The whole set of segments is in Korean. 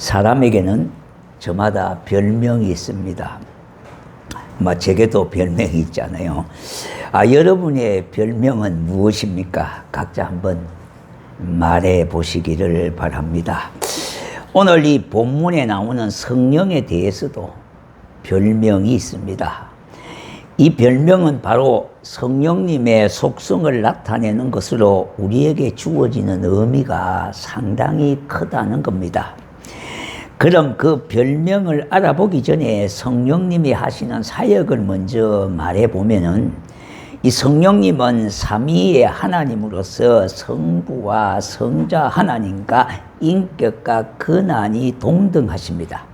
사람에게는 저마다 별명이 있습니다. 제게도 별명이 있잖아요. 여러분의 별명은 무엇입니까? 각자 한번 말해 보시기를 바랍니다. 오늘 이 본문에 나오는 성령에 대해서도 별명이 있습니다. 이 별명은 바로 성령님의 속성을 나타내는 것으로 우리에게 주어지는 의미가 상당히 크다는 겁니다. 그럼 그 별명을 알아보기 전에 성령님이 하시는 사역을 먼저 말해보면은, 이 성령님은 삼위의 하나님으로서 성부와 성자 하나님과 인격과 권한이 동등하십니다.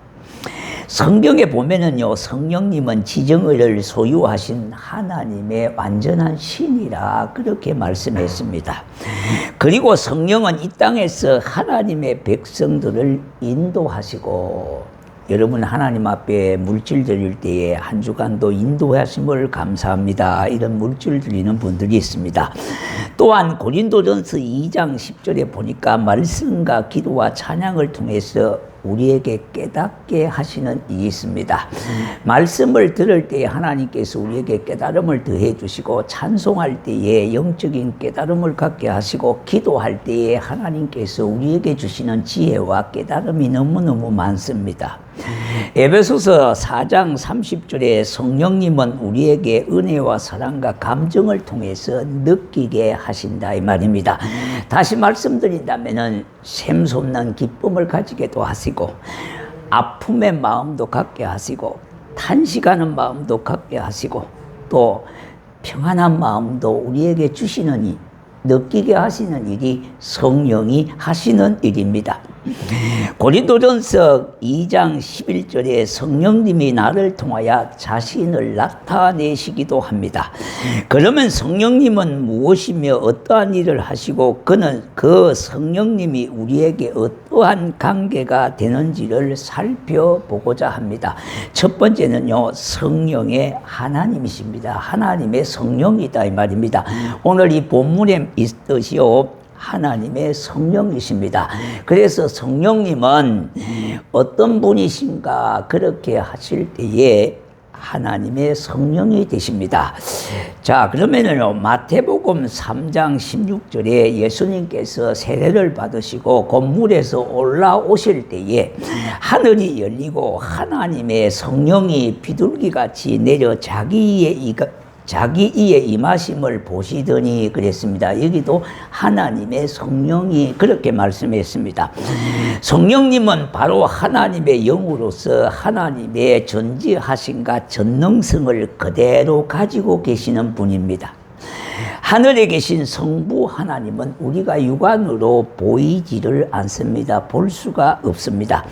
성경에 보면은요, 성령님은 지정의를 소유하신 하나님의 완전한 신이라 그렇게 말씀했습니다. 그리고 성령은 이 땅에서 하나님의 백성들을 인도하시고, 여러분 하나님 앞에 물질 드릴 때에 한 주간도 인도하심을 감사합니다, 이런 물질 드리는 분들이 있습니다. 또한 고린도전서 2장 10절에 보니까 말씀과 기도와 찬양을 통해서 우리에게 깨닫게 하시는 일이 있습니다. 말씀을 들을 때에 하나님께서 우리에게 깨달음을 더해 주시고, 찬송할 때에 영적인 깨달음을 갖게 하시고, 기도할 때에 하나님께서 우리에게 주시는 지혜와 깨달음이 너무너무 많습니다. 에베소서 4장 30절에 성령님은 우리에게 은혜와 사랑과 감정을 통해서 느끼게 하신다, 이 말입니다. 다시 말씀드린다면은 샘솟는 기쁨을 가지게도 하시고, 아픔의 마음도 갖게 하시고, 탄식하는 마음도 갖게 하시고, 또 평안한 마음도 우리에게 주시는 일, 느끼게 하시는 일이 성령이 하시는 일입니다. 고린도전서 2장 11절에 성령님이 나를 통하여 자신을 나타내시기도 합니다. 그러면 성령님은 무엇이며 어떠한 일을 하시고, 그는 그 성령님이 우리에게 어떠한 관계가 되는지를 살펴보고자 합니다. 첫 번째는요, 성령의 하나님이십니다. 하나님의 성령이다, 이 말입니다. 오늘 이 본문에 있듯이요, 하나님의 성령이십니다. 그래서 성령님은 어떤 분이신가 그렇게 하실 때에 하나님의 성령이 되십니다. 자, 그러면은요, 마태복음 3장 16절에 예수님께서 세례를 받으시고 건물에서 올라오실 때에 하늘이 열리고 하나님의 성령이 비둘기같이 내려 자기 이에 임하심을 보시더니 그랬습니다. 여기도 하나님의 성령이 그렇게 말씀했습니다. 성령님은 바로 하나님의 영으로서 하나님의 전지하심과 전능성을 그대로 가지고 계시는 분입니다. 하늘에 계신 성부 하나님은 우리가 육안으로 보이지를 않습니다. 볼 수가 없습니다.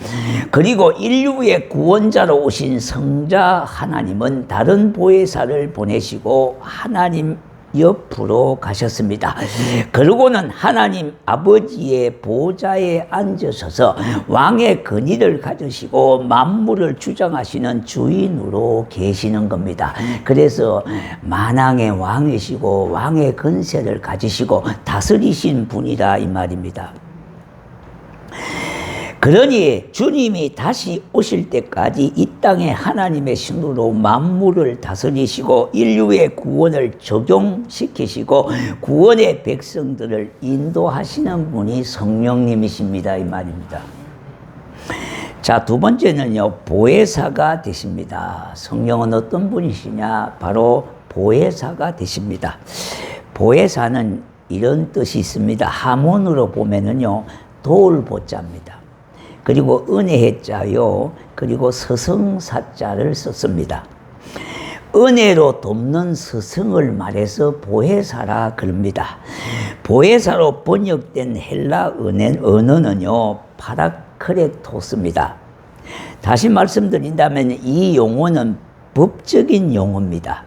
그리고 인류의 구원자로 오신 성자 하나님은 다른 보혜사를 보내시고 하나님 옆으로 가셨습니다. 그러고는 하나님 아버지의 보좌에 앉으셔서 왕의 권위를 가지시고 만물을 주장하시는 주인으로 계시는 겁니다. 그래서 만왕의 왕이시고 왕의 권세를 가지시고 다스리신 분이다, 이 말입니다. 그러니 주님이 다시 오실 때까지 이 땅에 하나님의 신으로 만물을 다스리시고 인류의 구원을 적용시키시고 구원의 백성들을 인도하시는 분이 성령님이십니다, 이 말입니다. 자, 두 번째는요, 보혜사가 되십니다. 성령은 어떤 분이시냐? 바로 보혜사가 되십니다. 보혜사는 이런 뜻이 있습니다. 하몬으로 보면은요, 도울 보자입니다. 그리고 은혜의 자요, 그리고 서성사자를 썼습니다. 은혜로 돕는 서성을 말해서 보혜사라 그럽니다. 보혜사로 번역된 헬라 언어는요, 파라크레토스입니다. 다시 말씀드린다면 이 용어는 법적인 용어입니다.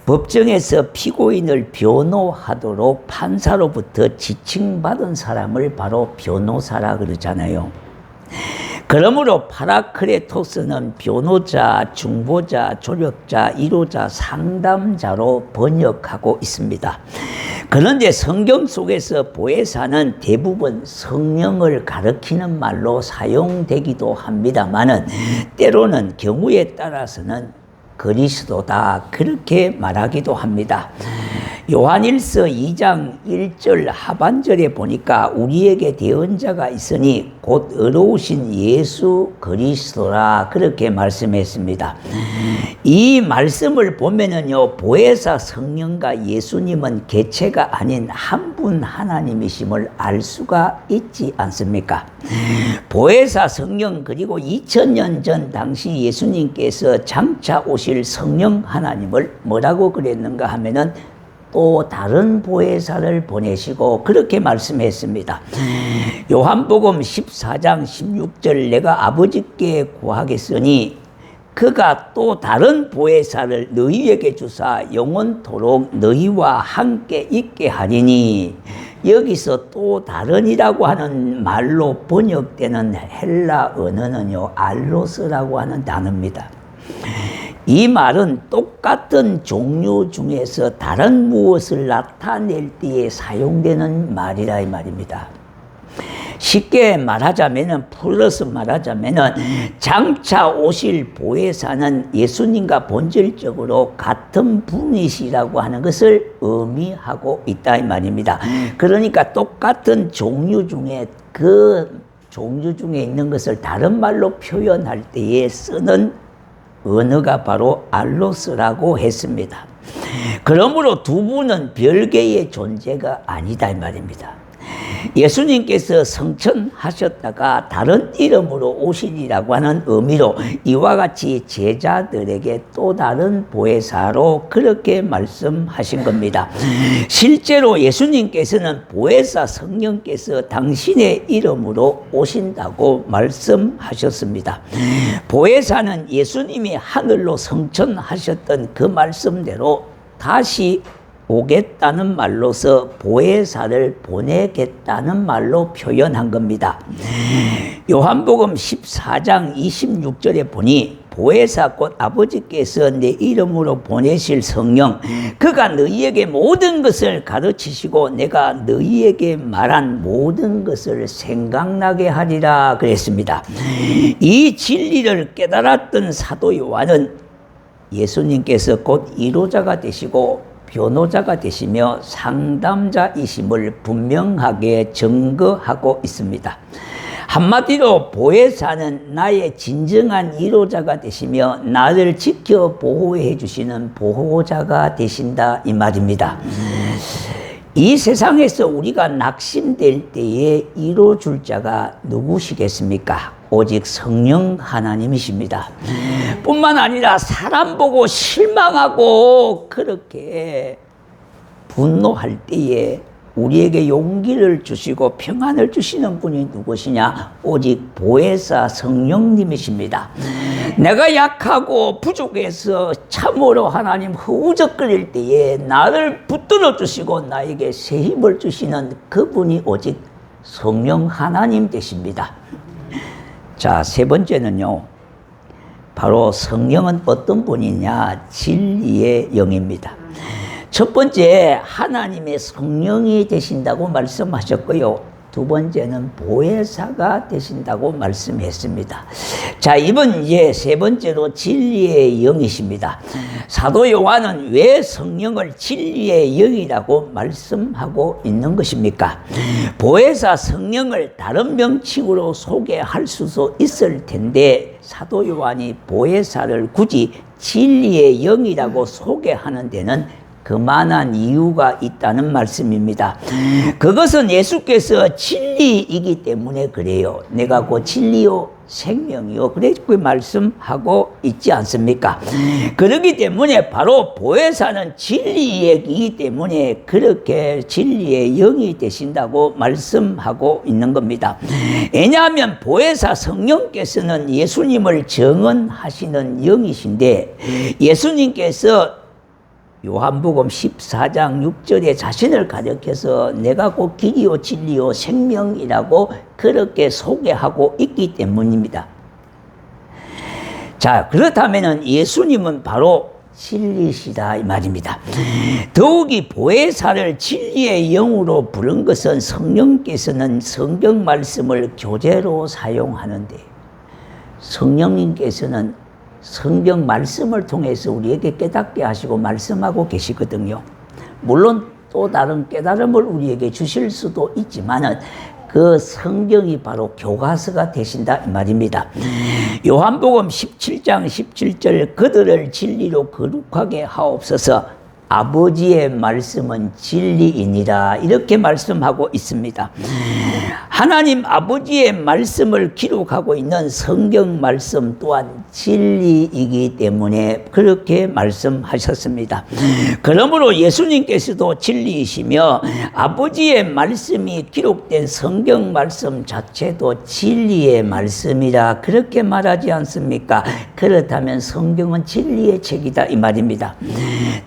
법정에서 피고인을 변호하도록 판사로부터 지칭받은 사람을 바로 변호사라 그러잖아요. 그러므로 파라크레토스는 변호자, 중보자, 조력자, 이로자, 상담자로 번역하고 있습니다. 그런데 성경 속에서 보혜사는 대부분 성령을 가리키는 말로 사용되기도 합니다만은 때로는 경우에 따라서는 그리스도다 그렇게 말하기도 합니다. 요한일서 2장 1절 하반절에 보니까 우리에게 대언자가 있으니 곧 의로우신 예수 그리스도라 그렇게 말씀했습니다. 이 말씀을 보면은요, 보혜사 성령과 예수님은 개체가 아닌 한 분 하나님이심을 알 수가 있지 않습니까? 보혜사 성령, 그리고 2000년 전 당시 예수님께서 장차 오실 성령 하나님을 뭐라고 그랬는가 하면은 또 다른 보혜사를 보내시고 그렇게 말씀했습니다. 요한복음 14장 16절 내가 아버지께 구하겠으니 그가 또 다른 보혜사를 너희에게 주사 영원토록 너희와 함께 있게 하리니, 여기서 또 다른이라고 하는 말로 번역되는 헬라 언어는요, 알로스라고 하는 단어입니다. 이 말은 똑같은 종류 중에서 다른 무엇을 나타낼 때에 사용되는 말이라 이 말입니다. 쉽게 말하자면은, 플러스 말하자면은, 장차 오실 보혜사는 예수님과 본질적으로 같은 분이시라고 하는 것을 의미하고 있다 이 말입니다. 그러니까 똑같은 종류 중에 그 종류 중에 있는 것을 다른 말로 표현할 때에 쓰는 언어가 바로 알로스라고 했습니다. 그러므로 두 분은 별개의 존재가 아니다 이 말입니다. 예수님께서 성천하셨다가 다른 이름으로 오시리라고 하는 의미로 이와 같이 제자들에게 또 다른 보혜사로 그렇게 말씀하신 겁니다. 실제로 예수님께서는 보혜사 성령께서 당신의 이름으로 오신다고 말씀하셨습니다. 보혜사는 예수님이 하늘로 성천하셨던 그 말씀대로 다시 오겠다는 말로서 보혜사를 보내겠다는 말로 표현한 겁니다. 요한복음 14장 26절에 보니 보혜사 곧 아버지께서 내 이름으로 보내실 성령, 그가 너희에게 모든 것을 가르치시고 내가 너희에게 말한 모든 것을 생각나게 하리라 그랬습니다. 이 진리를 깨달았던 사도 요한은 예수님께서 곧 이로자가 되시고 변호자가 되시며 상담자이심을 분명하게 증거하고 있습니다. 한마디로 보혜사는 나의 진정한 이로자가 되시며 나를 지켜 보호해 주시는 보호자가 되신다 이 말입니다. 이 세상에서 우리가 낙심될 때에 이뤄줄 자가 누구시겠습니까? 오직 성령 하나님이십니다. 뿐만 아니라 사람 보고 실망하고 그렇게 분노할 때에 우리에게 용기를 주시고 평안을 주시는 분이 누구시냐? 오직 보혜사 성령님이십니다. 내가 약하고 부족해서 참으로 하나님 허우적거릴 때에 나를 붙들어 주시고 나에게 새 힘을 주시는 그분이 오직 성령 하나님 되십니다. 자, 세 번째는요, 바로 성령은 어떤 분이냐? 진리의 영입니다. 첫 번째, 하나님의 성령이 되신다고 말씀하셨고요. 두 번째는 보혜사가 되신다고 말씀했습니다. 자, 이번 이제 세 번째로 진리의 영이십니다. 사도 요한은 왜 성령을 진리의 영이라고 말씀하고 있는 것입니까? 보혜사 성령을 다른 명칭으로 소개할 수도 있을 텐데 사도 요한이 보혜사를 굳이 진리의 영이라고 소개하는 데는 그만한 이유가 있다는 말씀입니다. 그것은 예수께서 진리이기 때문에 그래요. 내가 곧 진리요 생명이요 그렇게 말씀하고 있지 않습니까? 그렇기 때문에 바로 보혜사는 진리이기 때문에 그렇게 진리의 영이 되신다고 말씀하고 있는 겁니다. 왜냐하면 보혜사 성령께서는 예수님을 정언하시는 영이신데 예수님께서 요한복음 14장 6절에 자신을 가리켜서 내가 곧 길이요 진리요 생명이라고 그렇게 소개하고 있기 때문입니다. 자, 그렇다면 예수님은 바로 진리시다 이 말입니다. 더욱이 보혜사를 진리의 영으로 부른 것은 성령께서는 성경 말씀을 교재로 사용하는데, 성령님께서는 성경 말씀을 통해서 우리에게 깨닫게 하시고 말씀하고 계시거든요. 물론 또 다른 깨달음을 우리에게 주실 수도 있지만은 그 성경이 바로 교과서가 되신다 이 말입니다. 요한복음 17장 17절 그들을 진리로 거룩하게 하옵소서. 아버지의 말씀은 진리이니라 이렇게 말씀하고 있습니다. 하나님 아버지의 말씀을 기록하고 있는 성경 말씀 또한 진리이기 때문에 그렇게 말씀하셨습니다. 그러므로 예수님께서도 진리이시며 아버지의 말씀이 기록된 성경 말씀 자체도 진리의 말씀이라 그렇게 말하지 않습니까? 그렇다면 성경은 진리의 책이다 이 말입니다.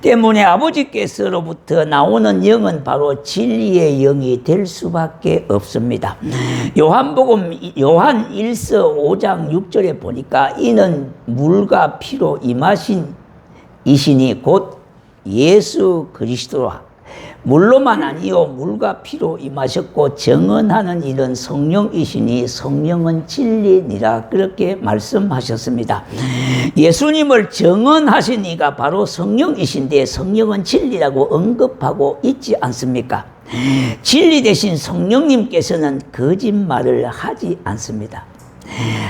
때문에 아버지께서로부터 나오는 영은 바로 진리의 영이 될 수밖에 없습니다. 요한 1서 5장 6절에 보니까 이는 물과 피로 임하신 이시니 곧 예수 그리스도라. 물로만 아니요 물과 피로 임하셨고 정언하는 이는 성령이시니 성령은 진리니라 그렇게 말씀하셨습니다. 예수님을 정언하신 이가 바로 성령이신데 성령은 진리라고 언급하고 있지 않습니까? 진리 대신 성령님께서는 거짓말을 하지 않습니다.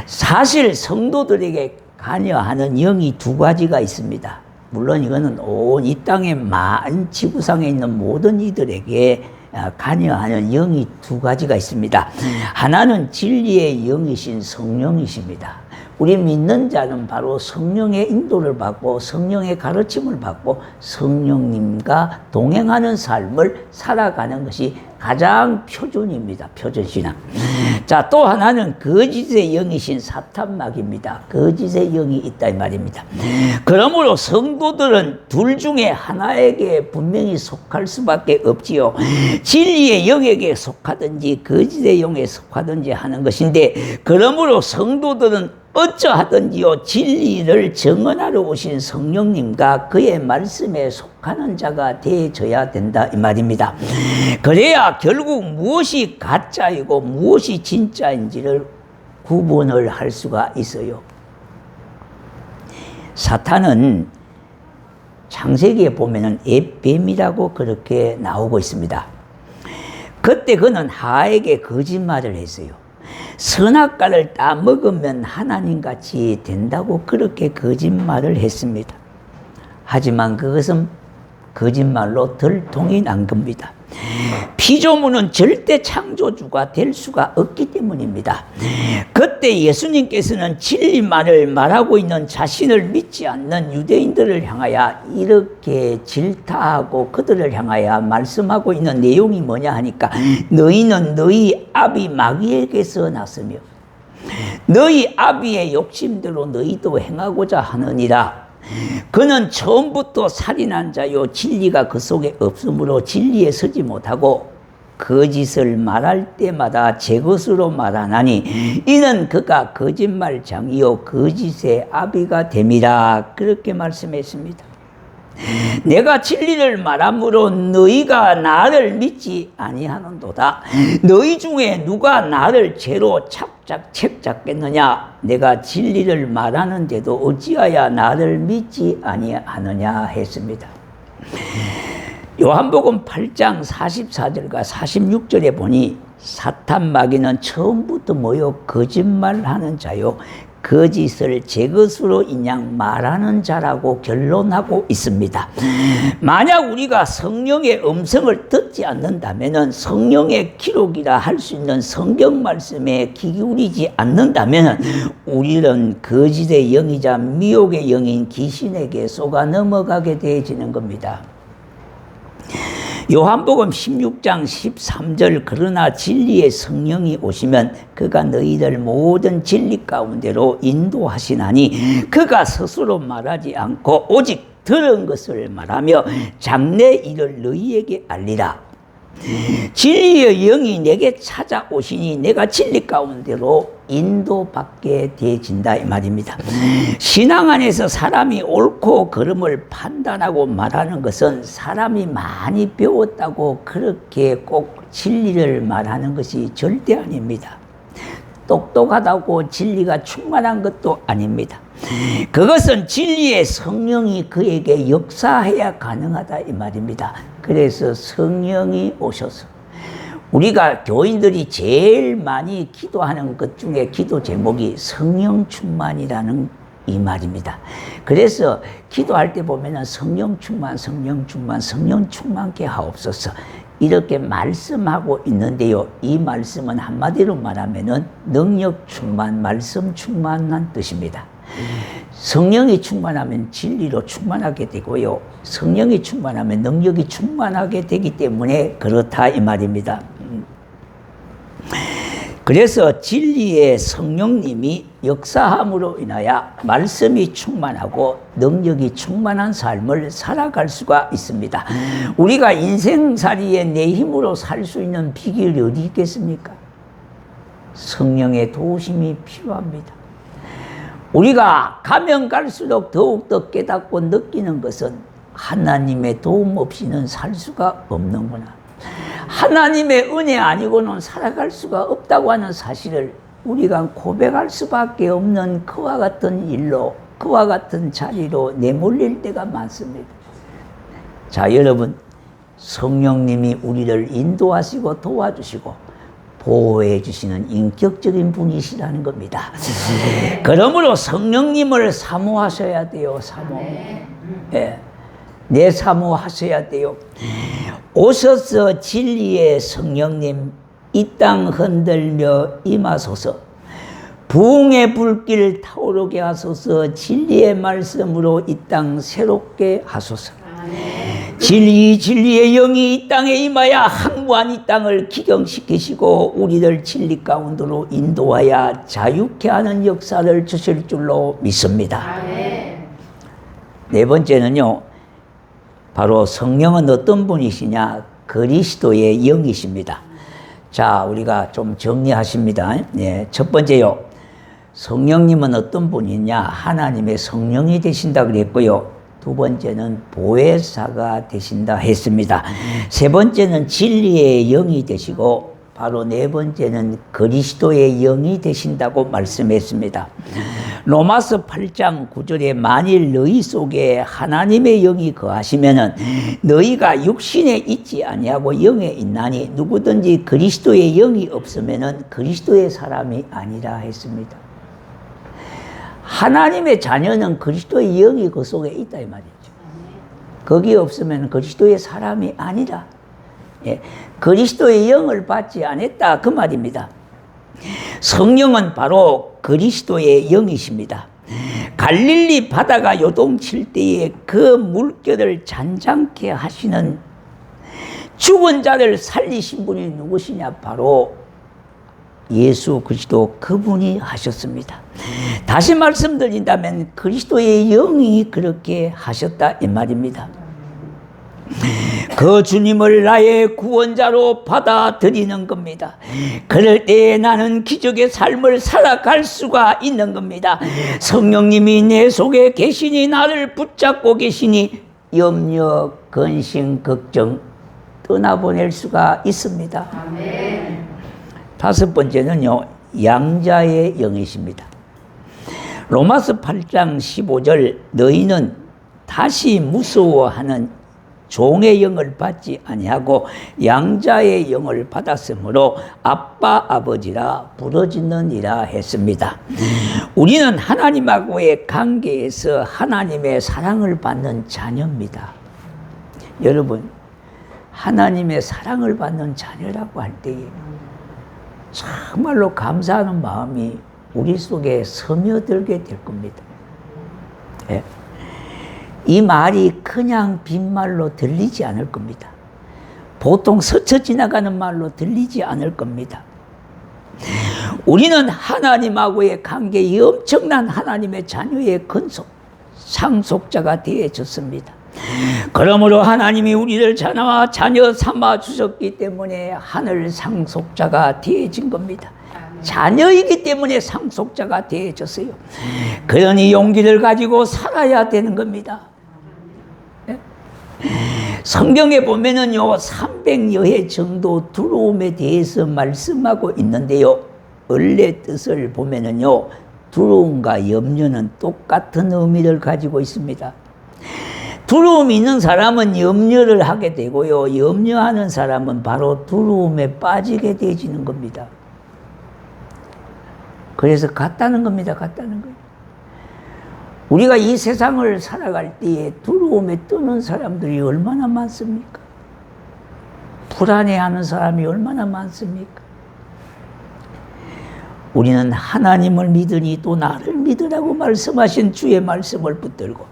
사실 성도들에게 관여하는 영이 두 가지가 있습니다. 물론 이거는 온 이 땅의 많은 지구상에 있는 모든 이들에게 관여하는 영이 두 가지가 있습니다. 하나는 진리의 영이신 성령이십니다. 우리 믿는 자는 바로 성령의 인도를 받고 성령의 가르침을 받고 성령님과 동행하는 삶을 살아가는 것이 가장 표준입니다. 표준신앙. 자, 또 하나는 거짓의 영이신 사탄마귀입니다. 거짓의 영이 있다 이 말입니다. 그러므로 성도들은 둘 중에 하나에게 분명히 속할 수밖에 없지요. 진리의 영에게 속하든지 거짓의 영에 속하든지 하는 것인데, 그러므로 성도들은 어쩌하든지요 진리를 정언하러 오신 성령님과 그의 말씀에 속하는 자가 되어져야 된다 이 말입니다. 그래야 결국 무엇이 가짜이고 무엇이 진짜인지를 구분을 할 수가 있어요. 사탄은 창세기에 보면은 뱀이라고 그렇게 나오고 있습니다. 그때 그는 하와에게 거짓말을 했어요. 선악과를 따먹으면 하나님같이 된다고 그렇게 거짓말을 했습니다. 하지만 그것은 거짓말로 들통이 난 겁니다. 피조물은 절대 창조주가 될 수가 없기 때문입니다. 그때 예수님께서는 진리만을 말하고 있는 자신을 믿지 않는 유대인들을 향하여 이렇게 질타하고 그들을 향하여 말씀하고 있는 내용이 뭐냐 하니까, 너희는 너희 아비 마귀에게서 났으며 너희 아비의 욕심대로 너희도 행하고자 하느니라. 그는 처음부터 살인한 자요 진리가 그 속에 없으므로 진리에 서지 못하고 거짓을 말할 때마다 제 것으로 말하나니 이는 그가 거짓말장이요 거짓의 아비가 됨이라 그렇게 말씀했습니다. 내가 진리를 말함으로 너희가 나를 믿지 아니하는도다. 너희 중에 누가 나를 죄로 책잡겠느냐? 내가 진리를 말하는데도 어찌하여 나를 믿지 아니하느냐 했습니다. 요한복음 8장 44절과 46절에 보니 사탄 마귀는 처음부터 모여 거짓말하는 자요 거짓을 제 것으로 인양 말하는 자라고 결론하고 있습니다. 만약 우리가 성령의 음성을 듣지 않는다면, 성령의 기록이라 할 수 있는 성경 말씀에 귀 기울이지 않는다면 우리는 거짓의 영이자 미혹의 영인 귀신에게 속아 넘어가게 되어지는 겁니다. 요한복음 16장 13절 그러나 진리의 성령이 오시면 그가 너희를 모든 진리 가운데로 인도하시나니 그가 스스로 말하지 않고 오직 들은 것을 말하며 장래 일을 너희에게 알리라. 진리의 영이 내게 찾아오시니 내가 진리 가운데로 인도받게 되어진다 이 말입니다. 신앙 안에서 사람이 옳고 그름을 판단하고 말하는 것은 사람이 많이 배웠다고 그렇게 꼭 진리를 말하는 것이 절대 아닙니다. 똑똑하다고 진리가 충만한 것도 아닙니다. 그것은 진리의 성령이 그에게 역사해야 가능하다 이 말입니다. 그래서 성령이 오셔서 우리가 교인들이 제일 많이 기도하는 것 중에 기도 제목이 성령 충만이라는 이 말입니다. 그래서 기도할 때 보면은 성령 충만, 성령 충만, 성령 충만케 하옵소서 이렇게 말씀하고 있는데요. 이 말씀은 한마디로 말하면은 능력 충만, 말씀 충만한 뜻입니다. 성령이 충만하면 진리로 충만하게 되고요. 성령이 충만하면 능력이 충만하게 되기 때문에 그렇다 이 말입니다. 그래서 진리의 성령님이 역사함으로 인하여 말씀이 충만하고 능력이 충만한 삶을 살아갈 수가 있습니다. 우리가 인생살이에 내 힘으로 살 수 있는 비결이 어디 있겠습니까? 성령의 도우심이 필요합니다. 우리가 가면 갈수록 더욱더 깨닫고 느끼는 것은 하나님의 도움 없이는 살 수가 없는구나. 하나님의 은혜 아니고는 살아갈 수가 없다고 하는 사실을 우리가 고백할 수밖에 없는 그와 같은 일로, 그와 같은 자리로 내몰릴 때가 많습니다. 자, 여러분, 성령님이 우리를 인도하시고 도와주시고 보호해 주시는 인격적인 분이시라는 겁니다. 그러므로 성령님을 사모하셔야 돼요. 사모. 예. 내 사모하셔야 돼요. 오셔서 진리의 성령님 이 땅 흔들며 임하소서. 부흥의 불길 타오르게 하소서. 진리의 말씀으로 이 땅 새롭게 하소서. 진리의 영이 이 땅에 임하여 항무한 이 땅을 기경시키시고 우리를 진리 가운데로 인도하여 자유케 하는 역사를 주실 줄로 믿습니다. 네 번째는요, 바로 성령은 어떤 분이시냐? 그리스도의 영이십니다. 자, 우리가 좀 정리하십니다. 네, 첫 번째요, 성령님은 어떤 분이냐? 하나님의 성령이 되신다 그랬고요. 두 번째는 보혜사가 되신다 했습니다. 세 번째는 진리의 영이 되시고 바로 네 번째는 그리스도의 영이 되신다고 말씀했습니다. 로마서 8장 9절에 만일 너희 속에 하나님의 영이 거하시면은 너희가 육신에 있지 아니하고 영에 있나니 누구든지 그리스도의 영이 없으면은 그리스도의 사람이 아니라 했습니다. 하나님의 자녀는 그리스도의 영이 그 속에 있다 이 말이죠. 거기 없으면 그리스도의 사람이 아니라, 예, 그리스도의 영을 받지 않았다 그 말입니다. 성령은 바로 그리스도의 영이십니다. 갈릴리 바다가 요동칠 때에 그 물결을 잔잔케 하시는 죽은 자를 살리신 분이 누구시냐? 바로 예수 그리스도 그분이 하셨습니다. 다시 말씀드린다면 그리스도의 영이 그렇게 하셨다 이 말입니다. 그 주님을 나의 구원자로 받아들이는 겁니다. 그럴 때에 나는 기적의 삶을 살아갈 수가 있는 겁니다. 성령님이 내 속에 계시니 나를 붙잡고 계시니 염려, 근심, 걱정 떠나보낼 수가 있습니다. 아멘. 다섯 번째는요, 양자의 영이십니다. 로마서 8장 15절 너희는 다시 무서워하는 종의 영을 받지 아니하고 양자의 영을 받았으므로 아빠 아버지라 부르짖느니라 했습니다. 우리는 하나님하고의 관계에서 하나님의 사랑을 받는 자녀입니다. 여러분, 하나님의 사랑을 받는 자녀라고 할 때에 정말로 감사하는 마음이 우리 속에 스며들게 될 겁니다. 예. 이 말이 그냥 빈말로 들리지 않을 겁니다. 보통 스쳐 지나가는 말로 들리지 않을 겁니다. 우리는 하나님하고의 관계에 엄청난 하나님의 자녀의 근속, 상속자가 되어졌습니다. 그러므로 하나님이 우리를 자녀 삼아 주셨기 때문에 하늘 상속자가 되어진 겁니다. 자녀이기 때문에 상속자가 되어졌어요. 그러니 용기를 가지고 살아야 되는 겁니다. 성경에 보면은요 300여 해 정도 두려움에 대해서 말씀하고 있는데요, 원래 뜻을 보면은요 두려움과 염려는 똑같은 의미를 가지고 있습니다. 두려움이 있는 사람은 염려를 하게 되고요, 염려하는 사람은 바로 두려움에 빠지게 되어지는 겁니다. 그래서 같다는 겁니다. 같다는 거예요. 우리가 이 세상을 살아갈 때에 두려움에 떠는 사람들이 얼마나 많습니까? 불안해하는 사람이 얼마나 많습니까? 우리는 하나님을 믿으니 또 나를 믿으라고 말씀하신 주의 말씀을 붙들고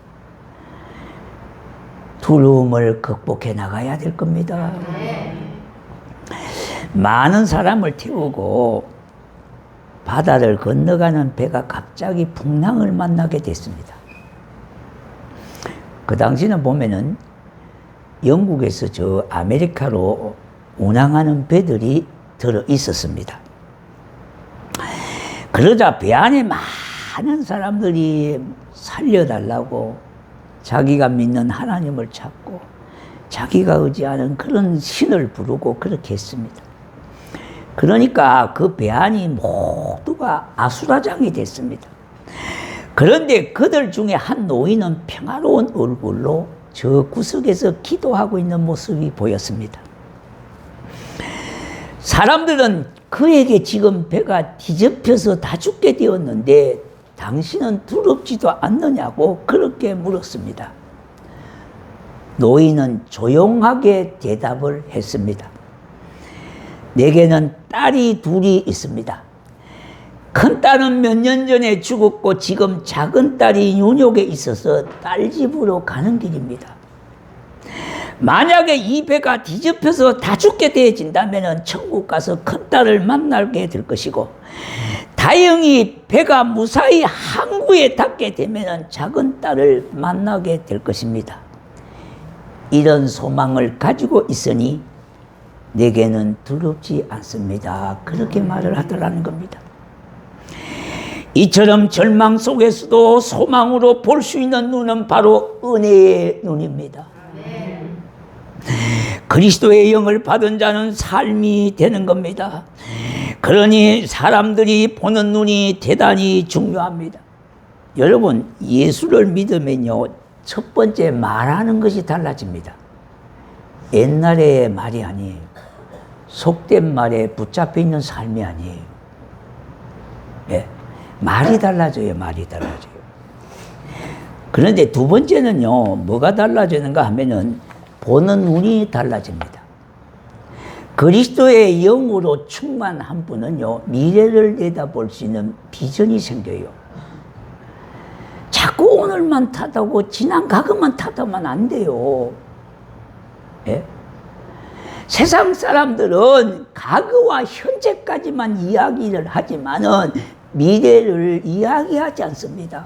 두려움을 극복해 나가야 될 겁니다. 많은 사람을 태우고 바다를 건너가는 배가 갑자기 풍랑을 만나게 됐습니다. 그 당시는 보면은 영국에서 저 아메리카로 운항하는 배들이 들어 있었습니다. 그러자 배 안에 많은 사람들이 살려달라고 자기가 믿는 하나님을 찾고 자기가 의지하는 그런 신을 부르고 그렇게 했습니다. 그러니까 그 배 안이 모두가 아수라장이 됐습니다. 그런데 그들 중에 한 노인은 평화로운 얼굴로 저 구석에서 기도하고 있는 모습이 보였습니다. 사람들은 그에게 지금 배가 뒤집혀서 다 죽게 되었는데 당신은 두렵지도 않느냐고 그렇게 물었습니다. 노인은 조용하게 대답을 했습니다. 내게는 딸이 둘이 있습니다. 큰 딸은 몇 년 전에 죽었고 지금 작은 딸이 뉴욕에 있어서 딸 집으로 가는 길입니다. 만약에 이 배가 뒤집혀서 다 죽게 되어진다면 천국 가서 큰 딸을 만나게 될 것이고, 다행히 배가 무사히 항구에 닿게 되면 작은 딸을 만나게 될 것입니다. 이런 소망을 가지고 있으니 내게는 두렵지 않습니다. 그렇게 말을 하더라는 겁니다. 이처럼 절망 속에서도 소망으로 볼 수 있는 눈은 바로 은혜의 눈입니다. 그리스도의 영을 받은 자는 삶이 되는 겁니다. 그러니 사람들이 보는 눈이 대단히 중요합니다. 여러분, 예수를 믿으면요, 첫 번째 말하는 것이 달라집니다. 옛날의 말이 아니에요. 속된 말에 붙잡혀 있는 삶이 아니에요. 예, 말이 달라져요. 말이 달라져요. 그런데 두 번째는요, 뭐가 달라지는가 하면은 보는 눈이 달라집니다. 그리스도의 영으로 충만한 분은요, 미래를 내다볼 수 있는 비전이 생겨요. 자꾸 오늘만 탓하고 지난 과거만 탓하면 안 돼요. 예? 세상 사람들은 과거와 현재까지만 이야기를 하지만은 미래를 이야기하지 않습니다.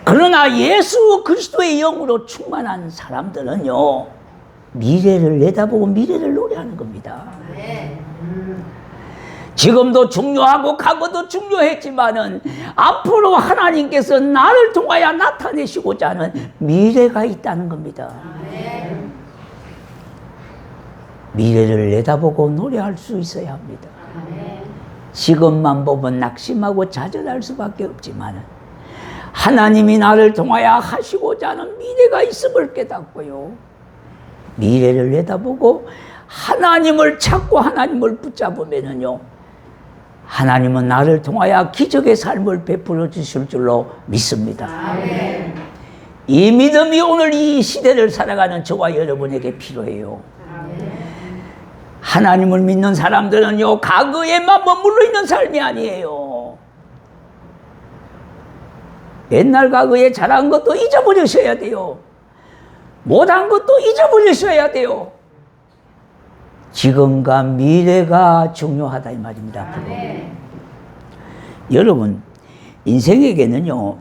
그러나 예수 그리스도의 영으로 충만한 사람들은요, 미래를 내다보고 미래를 노래하는 겁니다. 지금도 중요하고 과거도 중요했지만은 앞으로 하나님께서 나를 통하여 나타내시고자 하는 미래가 있다는 겁니다. 미래를 내다보고 노래할 수 있어야 합니다. 지금만 보면 낙심하고 좌절할 수밖에 없지만 하나님이 나를 통하여 하시고자 하는 미래가 있음을 깨닫고요, 미래를 내다보고 하나님을 찾고 하나님을 붙잡으면은요, 하나님은 나를 통하여 기적의 삶을 베풀어 주실 줄로 믿습니다. 아멘. 이 믿음이 오늘 이 시대를 살아가는 저와 여러분에게 필요해요. 하나님을 믿는 사람들은요, 과거에만 머물러 있는 삶이 아니에요. 옛날 과거에 잘한 것도 잊어버리셔야 돼요. 못한 것도 잊어버리셔야 돼요. 지금과 미래가 중요하다 이 말입니다. 여러분, 인생에게는요,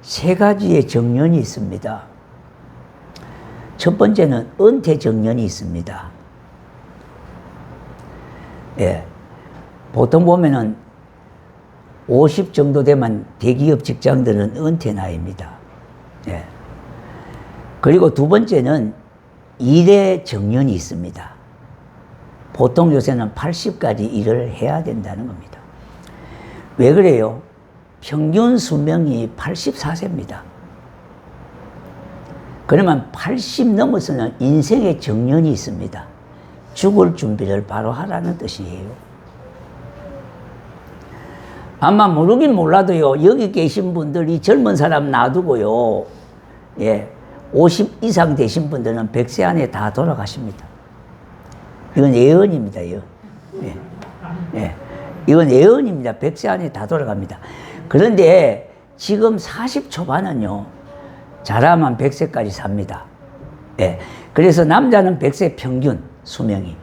세 가지의 정년이 있습니다. 첫 번째는 은퇴 정년이 있습니다. 예. 보통 보면은 50 정도 되면 대기업 직장들은 은퇴 나이입니다. 예. 그리고 두 번째는 일의 정년이 있습니다. 보통 요새는 80까지 일을 해야 된다는 겁니다. 왜 그래요? 평균 수명이 84세입니다. 그러면 80 넘어서는 인생의 정년이 있습니다. 죽을 준비를 바로 하라는 뜻이에요. 아마 모르긴 몰라도요, 여기 계신 분들이 젊은 사람 놔두고요, 예, 50 이상 되신 분들은 100세 안에 다 돌아가십니다. 이건 예언입니다, 예언. 예. 예. 이건 예언입니다. 100세 안에 다 돌아갑니다. 그런데 지금 40 초반은요, 잘하면 100세까지 삽니다. 예. 그래서 남자는 100세 평균 수명이,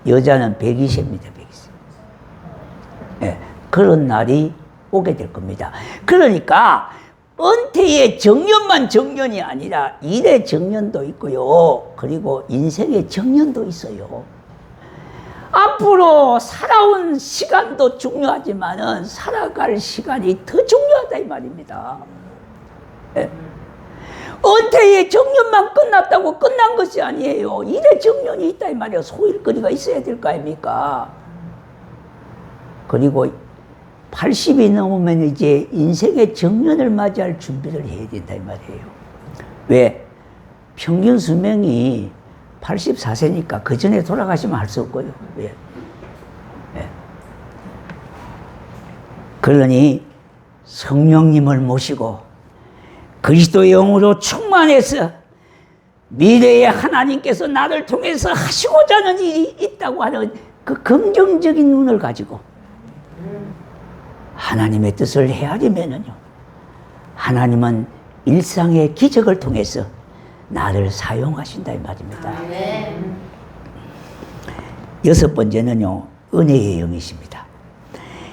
여자는 120입니다, 120. 예. 그런 날이 오게 될 겁니다. 그러니까 은퇴의 정년만 정년이 아니라 일의 정년도 있고요. 그리고 인생의 정년도 있어요. 앞으로 살아온 시간도 중요하지만은 살아갈 시간이 더 중요하다 이 말입니다. 예. 은퇴의 정년만 끝났다고 끝난 것이 아니에요. 일의 정년이 있다 이 말이에요. 소일거리가 있어야 될 거 아닙니까? 그리고 80이 넘으면 이제 인생의 정년을 맞이할 준비를 해야 된다 이 말이에요. 왜? 평균 수명이 84세니까 그 전에 돌아가시면 할 수 없고요. 예. 예. 그러니 성령님을 모시고 그리스도의 영으로 충만해서 미래에 하나님께서 나를 통해서 하시고자 하는 일이 있다고 하는 그 긍정적인 눈을 가지고 하나님의 뜻을 헤아리면은요, 하나님은 일상의 기적을 통해서 나를 사용하신다 이 말입니다. 여섯 번째는요, 은혜의 영이십니다.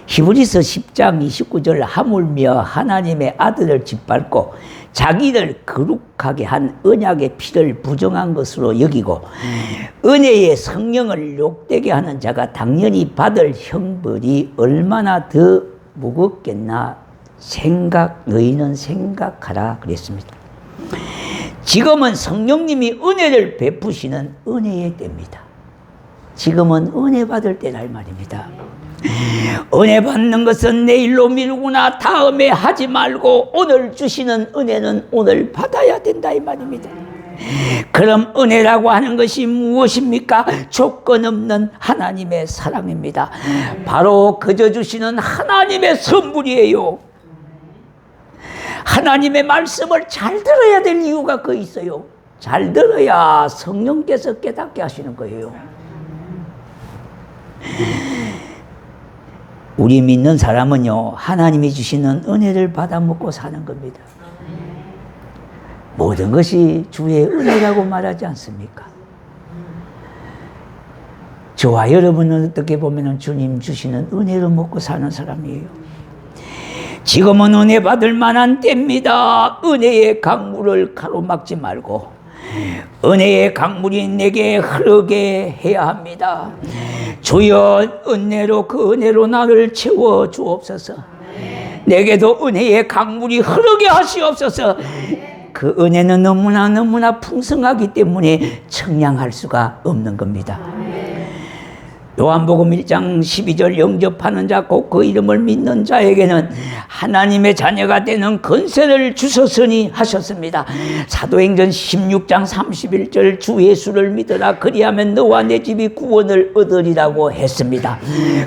히브리서 10장 29절 하물며 하나님의 아들을 짓밟고 자기를 거룩하게 한 언약의 피를 부정한 것으로 여기고 은혜의 성령을 욕되게 하는 자가 당연히 받을 형벌이 얼마나 더 무겁겠나 너희는 생각하라 그랬습니다. 지금은 성령님이 은혜를 베푸시는 은혜의 때입니다. 지금은 은혜 받을 때라 이 말입니다. 은혜 받는 것은 내일로 미루거나 다음에 하지 말고 오늘 주시는 은혜는 오늘 받아야 된다 이 말입니다. 그럼 은혜라고 하는 것이 무엇입니까? 조건 없는 하나님의 사랑입니다. 바로 그저 주시는 하나님의 선물이에요. 하나님의 말씀을 잘 들어야 될 이유가 그 있어요. 잘 들어야 성령께서 깨닫게 하시는 거예요. 우리 믿는 사람은요, 하나님이 주시는 은혜를 받아 먹고 사는 겁니다. 모든 것이 주의 은혜라고 말하지 않습니까? 저와 여러분은 어떻게 보면 주님 주시는 은혜로 먹고 사는 사람이에요. 지금은 은혜 받을 만한 때입니다. 은혜의 강물을 가로막지 말고 은혜의 강물이 내게 흐르게 해야 합니다. 주여 은혜로 그 은혜로 나를 채워 주옵소서. 내게도 은혜의 강물이 흐르게 하시옵소서. 그 은혜는 너무나 풍성하기 때문에 청량할 수가 없는 겁니다. 요한복음 1장 12절 영접하는 자 곧 그 이름을 믿는 자에게는 하나님의 자녀가 되는 권세를 주셨으니 하셨습니다. 사도행전 16장 31절 주 예수를 믿으라 그리하면 너와 내 집이 구원을 얻으리라고 했습니다.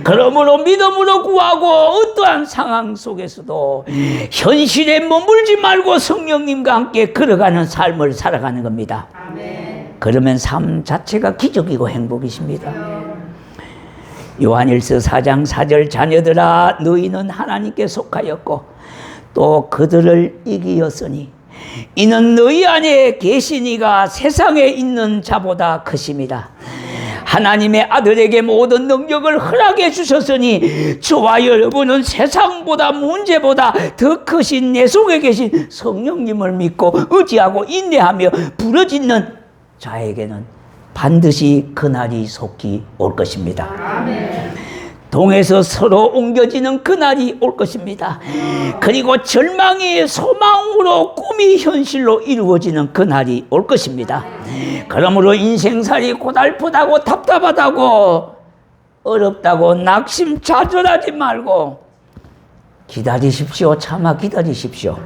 그러므로 믿음으로 구하고 어떠한 상황 속에서도 현실에 머물지 말고 성령님과 함께 걸어가는 삶을 살아가는 겁니다. 그러면 삶 자체가 기적이고 행복이십니다. 요한일서 4장 4절 자녀들아 너희는 하나님께 속하였고 또 그들을 이기었으니 이는 너희 안에 계신 이가 세상에 있는 자보다 크심이라. 하나님의 아들에게 모든 능력을 허락해 주셨으니 저와 여러분은 세상보다 문제보다 더 크신 내 속에 계신 성령님을 믿고 의지하고 인내하며 부르짖는 자에게는 반드시 그날이 속히 올 것입니다. 아멘. 동에서 서로 옮겨지는 그날이 올 것입니다. 그리고 절망이 소망으로 꿈이 현실로 이루어지는 그날이 올 것입니다. 그러므로 인생살이 고달프다고 답답하다고 어렵다고 낙심좌절하지 말고 기다리십시오. 참아 기다리십시오.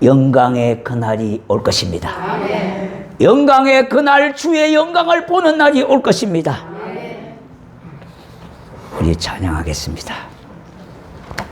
영광의 그날이 올 것입니다. 영광의 그날 주의 영광을 보는 날이 올 것입니다. 우리 찬양하겠습니다.